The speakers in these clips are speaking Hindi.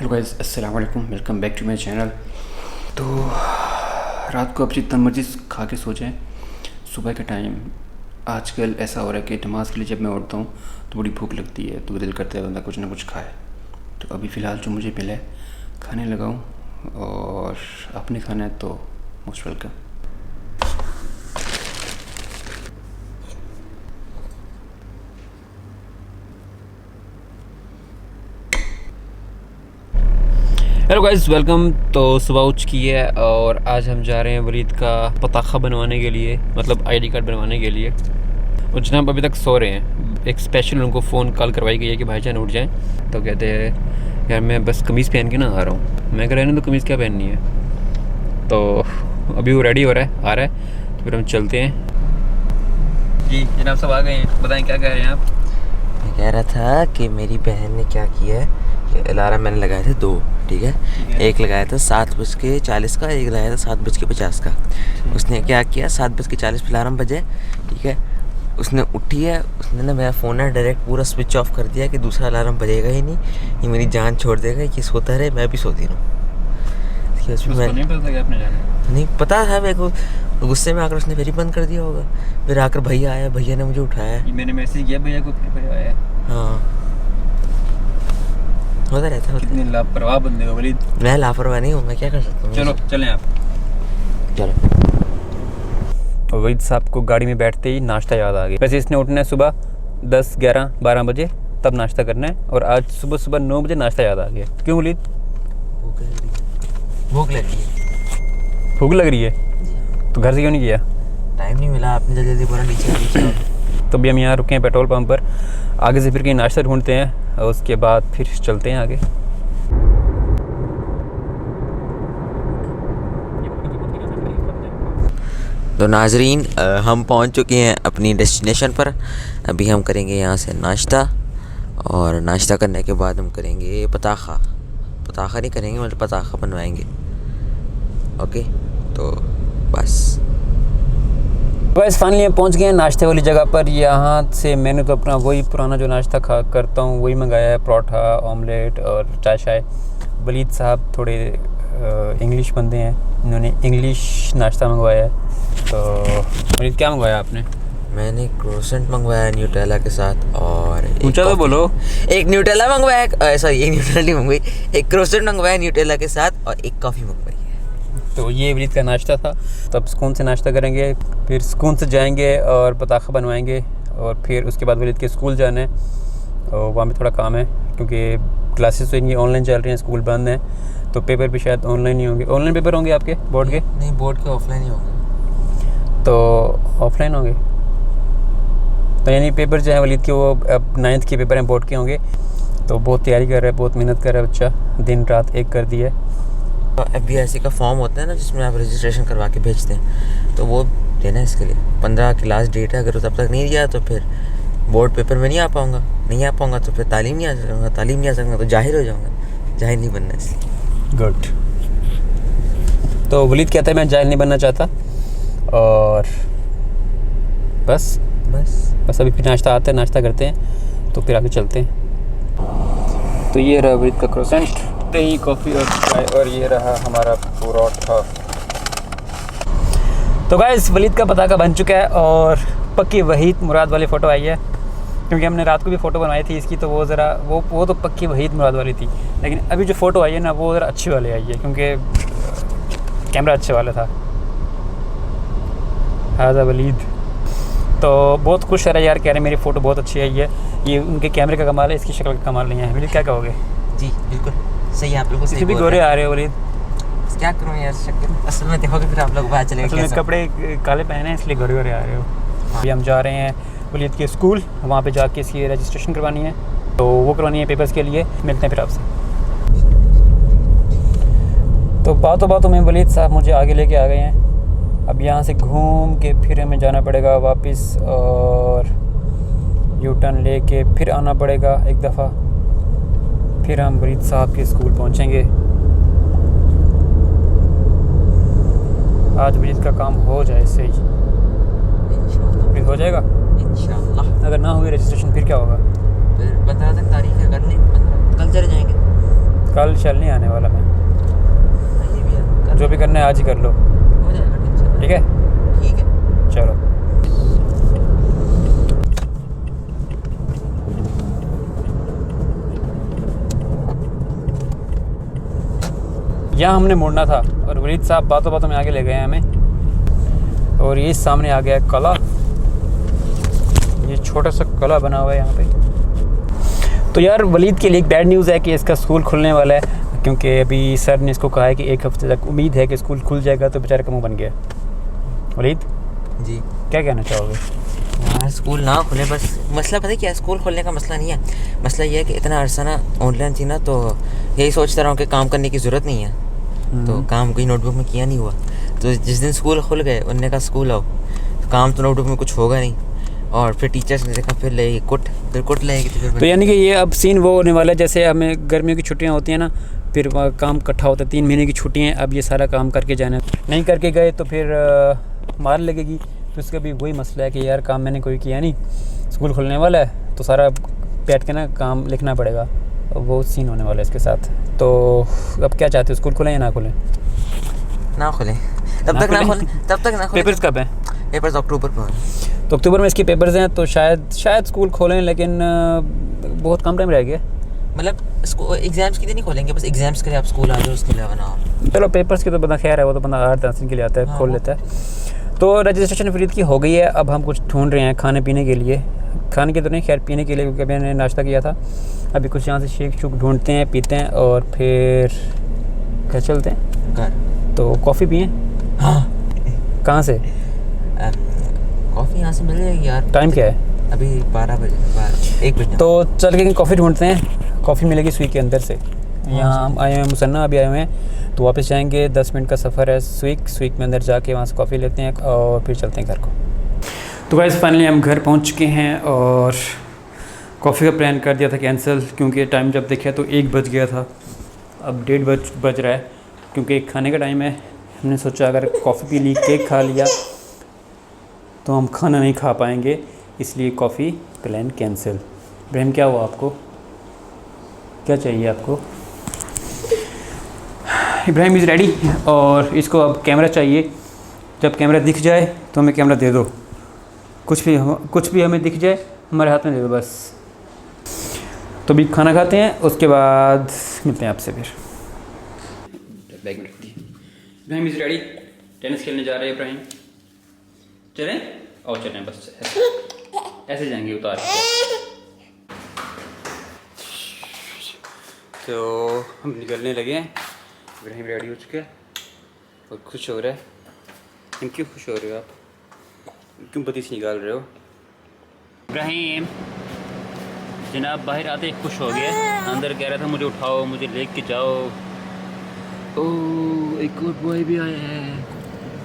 हेलो गाइस, अस्सलाम वालेकुम, welcome back to my channel. तो रात को अपनी जितना मर्जी खा के सो जाएं। सुबह के टाइम आजकल ऐसा हो रहा है कि नमाज़ के लिए जब मैं उठता हूँ तो बड़ी भूख लगती है, तो दिल करता है बंदा कुछ ना कुछ खाए। तो अभी फ़िलहाल जो मुझे मिला है खाने लगा हूँ, और आपने खाना है तो most welcome. Hello guys, welcome. तो सुबह उठ की है और आज हम जा रहे हैं वलीद का पताखा बनवाने के लिए, मतलब आईडी कार्ड बनवाने के लिए। और जनाब अभी तक सो रहे हैं। एक स्पेशल उनको फ़ोन कॉल करवाई गई है कि भाईजान उठ जाएं। तो कहते हैं यार मैं बस कमीज़ पहन के ना आ रहा हूँ। मैं कह रहा हूँ तो कमीज़ क्या पहननी है। तो अभी वो रेडी हो रहा है, आ रहा है, तो फिर हम चलते हैं। जी जनाब सब आ गए हैं, बताएँ क्या कह रहे हैं आप। मैं कह रहा था कि मेरी बहन ने क्या किया है कि अलार्म मैंने लगाए थे 2, ठीक है। एक लगाया था 7:40 का, एक लगाया था 7:50 का। उसने क्या किया, 7:40 पे अलार्म बजे, ठीक है। उसने उठी है, उसने ना मेरा फ़ोन है डायरेक्ट पूरा स्विच ऑफ कर दिया कि दूसरा अलार्म बजेगा ही नहीं, ये मेरी जान छोड़ देगा, कि सोता रहे मैं भी सोती रहूँ। नहीं पता था मेरे को, गुस्से में आकर उसने फिर ही बंद कर दिया होगा। फिर आकर भैया आया, भैया ने मुझे उठाया। मैंने मैसेज किया भैया को, फिर भैया आया। हाँ होता रहता है। कितने लापरवाह बंदे हो वलीद। मैं लापरवाह नहीं हूँ, मैं क्या कर सकता हूँ। चलो चलें आप। चलो। वलीद साहब को गाड़ी में बैठते ही नाश्ता याद आ गया। वैसे इसने उठना है सुबह 10, 11, 12 बजे, तब नाश्ता करना है। और आज सुबह सुबह 9 बजे नाश्ता याद आ गया। क्यों वलीद? भूख लग रही है। भूख लग रही है तो घर से क्यों नहीं किया? टाइम नहीं मिला, आपने जल्दी बोला नीचे। तो अभी हम यहाँ रुके हैं पेट्रोल पंप पर। आगे से फिर कहीं नाश्ता ढूंढते हैं और उसके बाद फिर चलते हैं आगे। तो नाजरीन, हम पहुंच चुके हैं अपनी डेस्टिनेशन पर। अभी हम करेंगे यहाँ से नाश्ता, और नाश्ता करने के बाद हम करेंगे पताखा नहीं करेंगे, मतलब पताखा बनवाएंगे। ओके, तो बस फाइनली हम पहुंच गए हैं नाश्ते वाली जगह पर। यहाँ से मैंने तो अपना वही पुराना जो नाश्ता करता हूँ वही मंगाया है, परोठा, ऑमलेट और चाय। वलीद साहब थोड़े इंग्लिश बंदे हैं, इन्होंने इंग्लिश नाश्ता मंगवाया है। तो वलीद क्या मंगवाया आपने? मैंने क्रोसेंट मंगवाया न्यूटेला के साथ, और ऊंचा तो बोलो। एक न्यूटेला मंगवाया, सॉरी एक न्यूटेला नहीं मंगवाई, एक क्रोसेंट मंगवाया न्यूटेला के साथ, और एक कॉफ़ी मंगवाई है। तो ये वलीद का नाश्ता था। तो अब सुकून से नाश्ता करेंगे, फिर सुकून से जाएंगे और पताखा बनवाएंगे, और फिर उसके बाद वलीद के स्कूल जाना है। और वहाँ भी थोड़ा काम है क्योंकि क्लासेस तो इनकी ऑनलाइन चल रही हैं, स्कूल बंद हैं, तो पेपर भी शायद ऑनलाइन ही होंगे। ऑनलाइन पेपर होंगे आपके बोर्ड के? नहीं, बोर्ड के ऑफलाइन ही होंगे। तो ऑफलाइन होंगे, तो यानी पेपर जो है वलीद के वो अब 9th के पेपर हैं, बोर्ड के होंगे। तो बहुत तैयारी कर रहा है, बहुत मेहनत कर रहा है बच्चा, दिन रात एक कर दी है। FBIC का फॉर्म होता है ना, जिसमें आप रजिस्ट्रेशन करवा के भेजते हैं, तो वो देना है इसके लिए। 15 की लास्ट डेट है, अगर तब तक नहीं दिया तो फिर बोर्ड पेपर में नहीं आ पाऊँगा, तो फिर तालीम नहीं आ सकूँगा, तो जाहिर हो जाऊँगा। जाहिर नहीं बनना इसलिए। गुड। तो वलीद कहता है मैं जाहिल नहीं बनना चाहता, और बस अभी फिर नाश्ता आता है, नाश्ता करते हैं, तो फिर आगे चलते हैं। तो ये रहा वलीद का क्रोसेंट, दही, कॉफ़ी और चाय, और ये रहा हमारा परोठा। तो गाइस, वलीद का पताका बन चुका है, और पक्की वहीद मुराद वाली फ़ोटो आई है, क्योंकि हमने रात को भी फ़ोटो बनवाई थी इसकी, तो वो ज़रा वो तो पक्की वहीद मुराद वाली थी। लेकिन अभी जो फ़ोटो आई है ना, वो ज़रा अच्छी वाली आई है, क्योंकि कैमरा अच्छे वाला था। हाज़ा वलीद तो बहुत खुश है यार, कह रहे मेरी फ़ोटो बहुत अच्छी आई है। ये उनके कैमरे का कमाल है, इसकी शक्ल का कमाल नहीं है। वलीद क्या कहोगे? जी बिल्कुल सही है, आप बिल्कुल सही। भी गोरे आ रहे हो वलीद। क्या करूँ यार, शक्ल असल में देखोगे फिर आप लोग बात चलेगा। असल में कपड़े काले पहने हैं इसलिए गोरे आ रहे हो। अभी हम जा रहे हैं वलीद के स्कूल, वहाँ पे जाके इसकी रजिस्ट्रेशन करवानी है, तो वो करवानी है पेपर्स के लिए। मिलते हैं फिर आपसे। तो बातों में वलीद साहब मुझे आगे लेके आ गए हैं। अब यहाँ से घूम के फिर हमें जाना पड़ेगा वापस, और यू टर्न लेके फिर आना पड़ेगा एक दफ़ा, फिर हम वलीद साहब के स्कूल पहुँचेंगे। आज वलीद का काम हो जाए सही, फिर हो जाएगा इंशाअल्लाह। अगर ना हुई रजिस्ट्रेशन फिर क्या होगा? फिर 15 तक तारीख है करने, 15 कल चले जाएंगे। कल चल नहीं आने वाला मैं। ये भी है, जो भी करना है आज ही कर लो, हो जाएगा, टेंशन ठीक है? ठीक है। चलो। यहाँ हमने मुड़ना था और वलीद साहब बातों बातों में आगे ले गए हैं हमें। और ये सामने आ गया है कला, ये छोटा सा कला बना हुआ है यहाँ पे। तो यार वलीद के लिए एक बैड न्यूज़ है कि इसका स्कूल खुलने वाला है, क्योंकि अभी सर ने इसको कहा है कि 1 हफ्ते तक उम्मीद है कि स्कूल खुल जाएगा। तो बेचारे का मुँह बन गया। वलीद जी क्या कहना चाहोगे? यार स्कूल ना खुले, बस मसला पता है क्या है, स्कूल खोलने का मसला नहीं है। मसला ये है कि इतना अरसा ना ऑनलाइन थी ना, तो यही सोचता रहा हूँ कि काम करने की ज़रूरत नहीं है, तो काम कोई नोटबुक में किया नहीं हुआ। तो जिस दिन स्कूल खुल गए उनने कहा स्कूल आओ, तो काम तो नोटबुक में कुछ होगा नहीं। और फिर टीचर्स ने देखा, फिर ले फिर कुट लगेगी। तो यानी कि ये अब सीन वो होने वाला है जैसे हमें गर्मियों की छुट्टियां होती हैं ना, फिर काम इकट्ठा होता है, 3 महीने की छुट्टियां हैं, अब ये सारा काम करके जाना है। नहीं करके गए तो फिर मार लगेगी। तो इसका भी वही मसला है कि यार काम मैंने कोई किया नहीं, स्कूल खुलने वाला है तो सारा बैठ के ना काम लिखना पड़ेगा। वो सीन होने वाला है इसके साथ। तो अब क्या चाहते हो, स्कूल खुलें या ना खुलें? ना खुले, तब तक ना खुले। पेपर्स कब हैं? पेपर्स अक्टूबर में। तो अक्टूबर में इसके पेपर्स हैं, तो शायद स्कूल खोलें, लेकिन बहुत कम टाइम रह गया। मतलब एग्जाम्स के लिए नहीं खोलेंगे, बस एग्जाम्स के लिए आप स्कूल आ जाओ, उसके अलावा ना हो। चलो पेपर्स की तो बंदा खैर है, वो तो बंदा 8-10 दिन के लिए आता है, खोल लेता है। तो रजिस्ट्रेशन फरीद की हो गई है। अब हम कुछ ढूंढ रहे हैं खाने पीने के लिए, खाने के तो नहीं, खैर पीने के लिए, क्योंकि मैंने नाश्ता किया था। अभी कुछ यहाँ से शेक शुक ढूंढते हैं, पीते हैं और फिर घर चलते हैं। घर तो कॉफ़ी पिए। हाँ, कहाँ से? कॉफ़ी यहाँ से मिल जाएगी यार। टाइम क्या है? अभी 12 बजे, 1 बजे। तो चल के कॉफ़ी ढूंढते हैं। कॉफ़ी मिलेगी स्वीक के अंदर से। यहाँ हम आए हुए हैं, मुसन्ना अभी आए हुए हैं, तो वापस जाएंगे। 10 मिनट का सफ़र है स्वीक में अंदर जाके वहाँ से कॉफ़ी लेते हैं और फिर चलते हैं घर को। तो गाइस फाइनली हम घर पहुँच चुके हैं और कॉफ़ी का प्लान कर दिया था कैंसिल, क्योंकि टाइम जब देखा तो 1 बज गया था। अब 1:30 बज रहा है, क्योंकि खाने का टाइम है। हमने सोचा अगर कॉफ़ी पी ली, केक खा लिया तो हम खाना नहीं खा पाएंगे, इसलिए कॉफ़ी प्लान कैंसिल। इब्राहिम क्या हुआ आपको, क्या चाहिए आपको? इब्राहिम इज़ रेडी और इसको अब कैमरा चाहिए। जब कैमरा दिख जाए तो हमें कैमरा दे दो, कुछ भी हमें दिख जाए हमारे हाथ में दे दो बस। तो अभी खाना खाते हैं, उसके बाद मिलते हैं आपसे फिर। बैग में रख दी। इब्राहिम इज़ रेडी, टेनिस खेलने जा रहे हैं इब्राहिम। चलें? और चलें, बस ऐसे जाएंगे उतार के। तो हम निकलने लगे हैं। इब्राहिम रेडी हो चुके हैं और खुश हो रहा है। तुम क्यों खुश हो रहे हो आप? क्यों बत्तीस निकाल रहे हो? इब्राहिम जनाब बाहर आते खुश हो गया, अंदर कह रहा था मुझे उठाओ, मुझे लेके जाओ। ओह एक और बॉय भी आया है,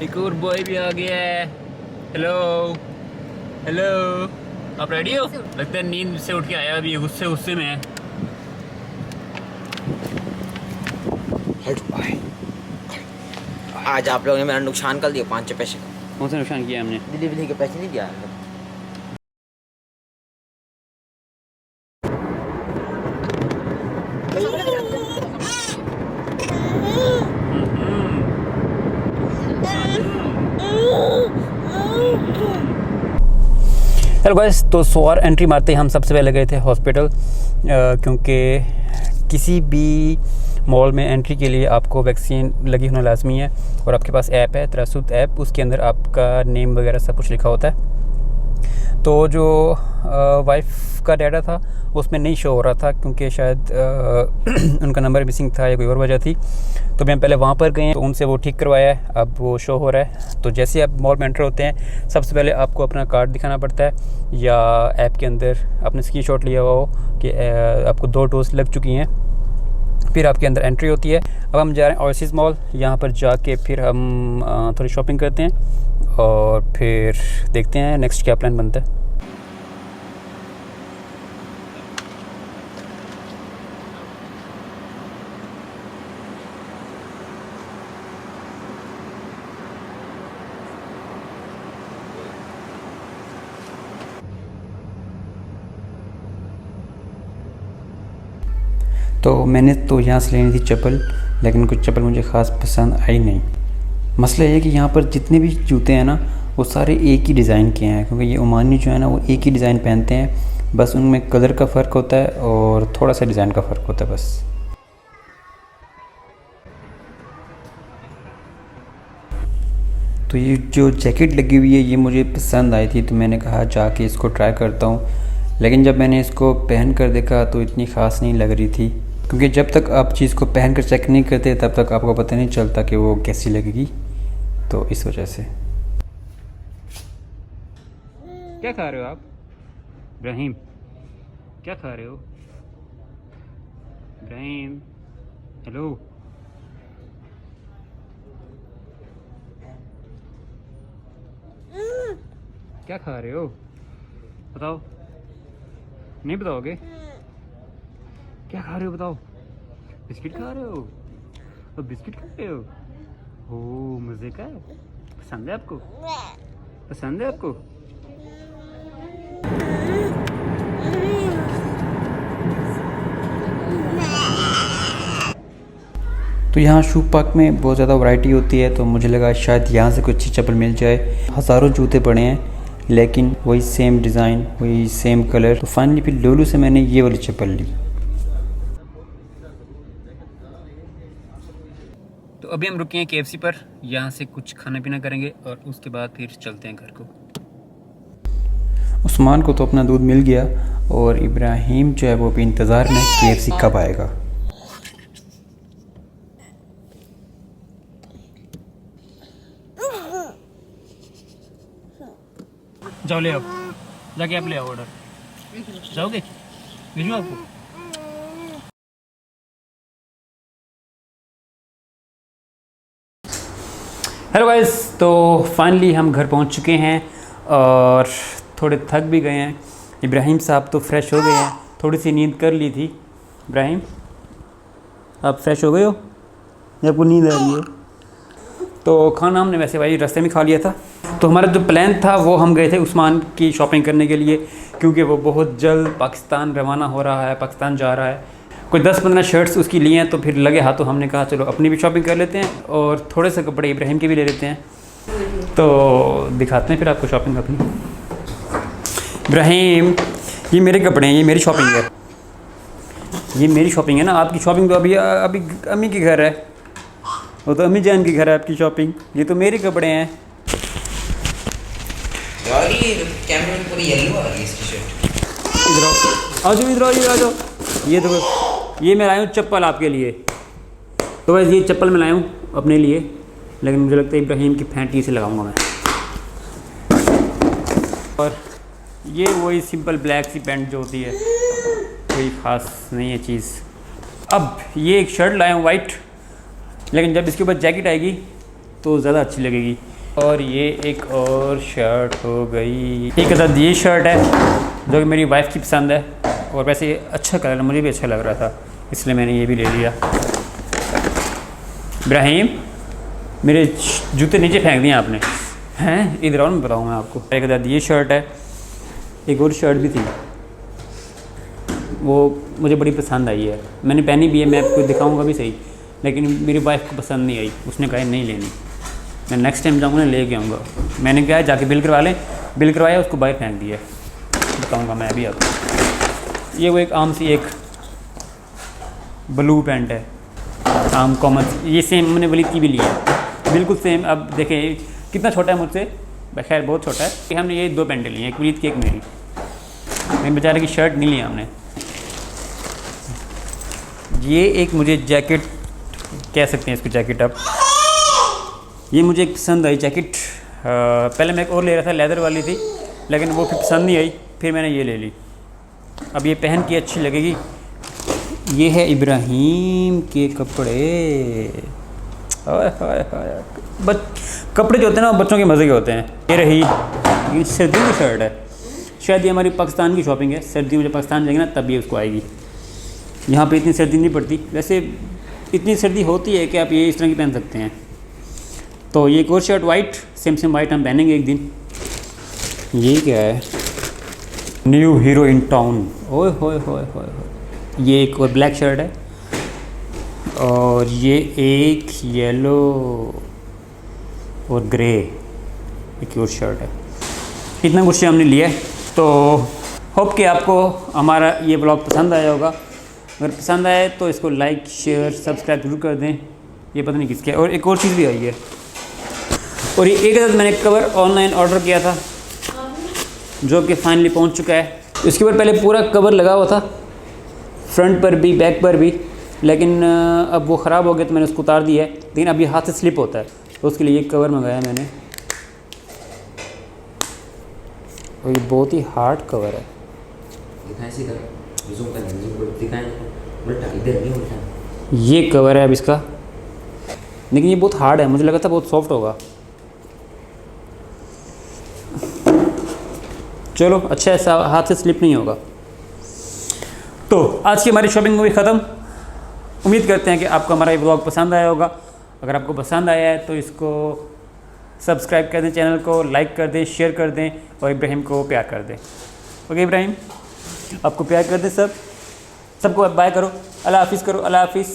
एक और बॉय भी आ गया है। हेलो हेलो, आप रेडी हो? लगता है नींद से उठ के आया, अभी गुस्से में है। आज आप लोगों ने मेरा नुकसान कर दिया 5 पैसे का। कौन सा नुकसान किया हमने? डिलीवरी के पैसे नहीं दिया। हेलो गाइस, तो 100 और एंट्री मारते ही हम सबसे पहले गए थे हॉस्पिटल, क्योंकि किसी भी मॉल में एंट्री के लिए आपको वैक्सीन लगी होना लाजमी है। और आपके पास ऐप है तरासुत ऐप, उसके अंदर आपका नेम वगैरह सब कुछ लिखा होता है। तो जो वाइफ का डाटा था उसमें नहीं शो हो रहा था, क्योंकि शायद उनका नंबर मिसिंग था या कोई और वजह थी। तो हम पहले वहाँ पर गए, तो उनसे वो ठीक करवाया है, अब वो शो हो रहा है। तो जैसे ही आप मॉल में एंटर होते हैं, सबसे पहले आपको अपना कार्ड दिखाना पड़ता है, या ऐप के अंदर आपने स्क्रीनशॉट लिया हुआ हो कि आपको 2 डोज लग चुकी हैं, फिर आपके अंदर एंट्री होती है। अब हम जा रहे हैं ओएसिस मॉल, यहाँ पर जाके फिर हम थोड़ी शॉपिंग करते हैं और फिर देखते हैं नेक्स्ट क्या प्लान बनता है। तो मैंने तो यहाँ से लेनी थी चप्पल, लेकिन कुछ चप्पल मुझे ख़ास पसंद आई नहीं। मसला ये है कि यहाँ पर जितने भी जूते हैं ना वो सारे एक ही डिज़ाइन के हैं, क्योंकि ये ओमानी जो है ना वो एक ही डिज़ाइन पहनते हैं, बस उनमें कलर का फ़र्क होता है और थोड़ा सा डिज़ाइन का फ़र्क होता है बस। तो ये जो जैकेट लगी हुई है ये मुझे पसंद आई थी, तो मैंने कहा जाके इसको ट्राई करता हूँ। लेकिन जब मैंने इसको पहन कर देखा तो इतनी ख़ास नहीं लग रही थी, क्योंकि जब तक आप चीज़ को पहन कर चेक नहीं करते तब तक आपको पता नहीं चलता कि वो कैसी लगेगी, तो इस वजह से। क्या खा रहे हो आप इब्राहिम? क्या खा रहे हो इब्राहिम? हेलो, क्या खा रहे हो? बताओ, नहीं बताओगे? क्या खा रहे हो बताओ? बिस्किट खा रहे हो? अब बिस्किट खा रहे हो? हो मज़े का है? पसंद है आपको? पसंद है आपको? तो यहाँ शू पार्क में बहुत ज़्यादा वैरायटी होती है, तो मुझे लगा शायद यहाँ से कोई अच्छी चप्पल मिल जाए। हज़ारों जूते पड़े हैं लेकिन वही सेम डिज़ाइन, वही सेम कलर। तो फाइनली फिर लोलू से मैंने ये वाली चप्पल ली। तो अभी हम रुके हैं KFC पर, यहाँ से कुछ खाना पीना करेंगे और उसके बाद फिर चलते हैं घर को। उस्मान को तो अपना दूध मिल गया और इब्राहिम जो है वो भी इंतज़ार में KFC कब आएगा। जाओ ले आओ, जाके आप ले आओ ऑर्डर। जाओगे? भेजूँ आपको? हेलो गाइस, तो फाइनली हम घर पहुंच चुके हैं और थोड़े थक भी गए हैं। इब्राहिम साहब तो फ्रेश हो गए हैं, थोड़ी सी नींद कर ली थी। इब्राहिम, आप फ्रेश हो गए हो या आपको नींद आ रही है? तो खाना हमने वैसे भाई रास्ते में खा लिया था। तो हमारा जो प्लान था वो हम गए थे उस्मान की शॉपिंग करने के लिए, क्योंकि वो बहुत जल्द पाकिस्तान रवाना हो रहा है, पाकिस्तान जा रहा है। कोई 10-15 शर्ट्स उसकी लिए हैं, तो फिर लगे हाथों हमने कहा चलो अपनी भी शॉपिंग कर लेते हैं और थोड़े से कपड़े इब्राहिम के भी ले लेते हैं। तो दिखाते हैं फिर आपको शॉपिंग अपनी। इब्राहिम, ये मेरे कपड़े हैं, ये मेरी शॉपिंग है, ये मेरी शॉपिंग है ना। आपकी शॉपिंग तो अभी अभी अम्मी के घर है, वो तो अम्मी जान के घर है आपकी शॉपिंग। ये तो मेरे कपड़े हैं। कैमरे में पूरी येलो आ रही है इसकी शर्ट। इधर आओ, इधर आ जाओ। ये तो ये मैं लाया हूँ चप्पल आपके लिए। तो वैसे ये चप्पल मैं लाया हूँ अपने लिए, लेकिन मुझे लगता है इब्राहिम की फैंटी से लगाऊंगा मैं। और ये वही सिंपल ब्लैक सी पैंट जो होती है, कोई ख़ास नहीं है चीज़। अब ये एक शर्ट लाया हूँ वाइट, लेकिन जब इसके ऊपर जैकेट आएगी तो ज़्यादा अच्छी लगेगी। और ये एक और शर्ट हो गई। एक अदद ये शर्ट है जो कि मेरी वाइफ की पसंद है, और वैसे ये अच्छा कलर है, मुझे भी अच्छा लग रहा था, इसलिए मैंने ये भी ले लिया। इब्राहिम, मेरे जूते नीचे फेंक दिए आपने, हैं? इधर आओ, मैं बताऊँ मैं आपको। एक अदद ये शर्ट है, एक और शर्ट भी थी, वो मुझे बड़ी पसंद आई है, मैंने पहनी भी है, मैं आपको दिखाऊँगा भी सही, लेकिन मेरी वाइफ को पसंद नहीं आई, उसने कहा नहीं लेनी। मैं नेक्स्ट टाइम जाऊँगा ना लेके आऊँगा। मैंने कहा जाके बिल करवा लें, बिल करवाया, उसको बाहर फेंक दिया। बताऊँगा मैं अभी आपको। ये वो एक आम सी एक ब्लू पैंट है, आम कॉमन, ये सेम मैंने वलीद की भी ली है, बिल्कुल सेम। अब देखें कितना छोटा है मुझसे, खैर बहुत छोटा है। कि हमने ये 2 पैंटें ली हैं, एक वलीद की एक मेरी। मेरे बेचारे की शर्ट नहीं ली हमने। ये एक मुझे जैकेट कह सकते हैं इसको, जैकेट। अब ये मुझे एक पसंद आई जैकेट। पहले मैं एक और ले रहा था, लेदर वाली थी, लेकिन वो फिर पसंद नहीं आई, फिर मैंने ये ले ली। अब ये पहन के अच्छी लगेगी। ये है इब्राहिम के कपड़े। कपड़े जो होते हैं ना बच्चों के मज़े के होते हैं। ये रही, ये सर्दियों की शर्ट है, शायद ये हमारी पाकिस्तान की शॉपिंग है। सर्दियों में जब पाकिस्तान जाएंगे ना तब ये उसको आएगी। यहाँ पे इतनी सर्दी नहीं पड़ती, वैसे इतनी सर्दी होती है कि आप ये इस तरह की पहन सकते हैं। तो ये एक और शर्ट वाइट, सेम वाइट हम पहनेंगे एक दिन। ये क्या है? New hero in town. ओए होए होए होए। ये एक और ब्लैक शर्ट है, और ये एक येलो और ग्रे एक और शर्ट है। इतना कुछ हमने लिया है। तो होप कि आपको हमारा ये ब्लॉग पसंद आया होगा। अगर पसंद आए तो इसको लाइक शेयर सब्सक्राइब जरूर कर दें। ये पता नहीं किसके है। और एक और चीज़ भी आई है, और ये एक अदद मैंने कवर ऑनलाइन ऑर्डर किया था जो कि फाइनली पहुंच चुका है। इसके ऊपर पहले पूरा कवर लगा हुआ था, फ्रंट पर भी बैक पर भी, लेकिन अब वो ख़राब हो गया तो मैंने उसको उतार दिया है। लेकिन अब ये हाथ से स्लिप होता है, तो उसके लिए ये कवर मंगाया मैंने। और ये बहुत ही हार्ड कवर है। ये कवर है अब इसका, लेकिन ये बहुत हार्ड है। मुझे लगा था बहुत सॉफ्ट होगा। चलो अच्छा है, हाथ से स्लिप नहीं होगा। तो आज की हमारी शॉपिंग मूवी ख़त्म। उम्मीद करते हैं कि आपको हमारा ये व्लॉग पसंद आया होगा। अगर आपको पसंद आया है तो इसको सब्सक्राइब कर दें, चैनल को लाइक कर दें, शेयर कर दें और इब्राहिम को प्यार कर दें। ओके इब्राहिम, आपको प्यार कर दें सबको बाय करो, अल्लाह हाफिज़ करो, अल्लाह हाफिज़।